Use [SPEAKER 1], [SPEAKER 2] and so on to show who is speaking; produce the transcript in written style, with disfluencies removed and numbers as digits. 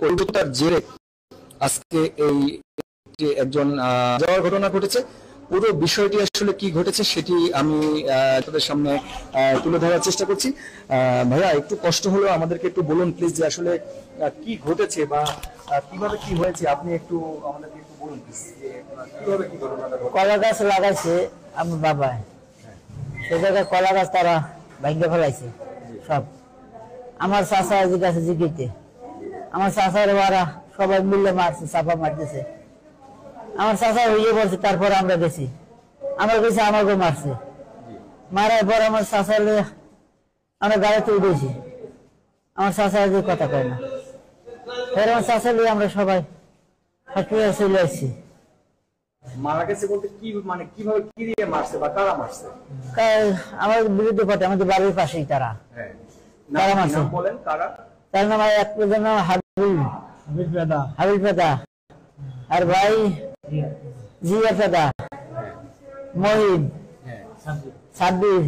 [SPEAKER 1] কলকাতার জেরে আজকে এই একজন যাওয়ার ঘটনা ঘটেছে। পুরো বিষয়টি আসলে কি ঘটেছে সেটি আমি তাদের সামনে তুলে ধরার চেষ্টা করছি। ভাইয়া, একটু কষ্ট হলেও আমাদেরকে একটু বলুন প্লিজ যে আসলে কি ঘটেছে বা কিভাবে কি হয়েছে, আপনি একটু আমাদেরকে একটু বলুন প্লিজ যে কিভাবে কি ঘটনাটা ঘটেছে।
[SPEAKER 2] কলা গাছ লাগাইছে আমার বাবা, সে জায়গায় কলা গাছ তারা ভাঙ্গে ফেলাইছে সব। আমার চাষা গাছে জিগিতে আমার চাষার ওরা সবাই মিলে মারছে, চাপা মারতেছে। আমার চাষা হইয়ে বলছে, তারপরে আমরা গেছি, আমরা গেছি, আমাকে মারছে। মারার পর আমার চাষার আমরা গাড়িতে উঠেছি, আমার চাষা কথা কয় না। ফের আমার চাষা লিয়ে আমরা সবাই হসপিটালে চলে আসছি।
[SPEAKER 1] মারা গেছে বলতে কি, মানে কিভাবে কি দিয়ে মারছে বা কারা মারছে?
[SPEAKER 2] আমার বিরুদ্ধে পথে, আমাদের বাড়ির পাশেই তারা তারা মারছে।
[SPEAKER 1] বলেন কারা?
[SPEAKER 2] তার নাম একজন নাম হাবিল পেদা, আর ভাই জিয়া পেদা, মহিন, সাব্বির,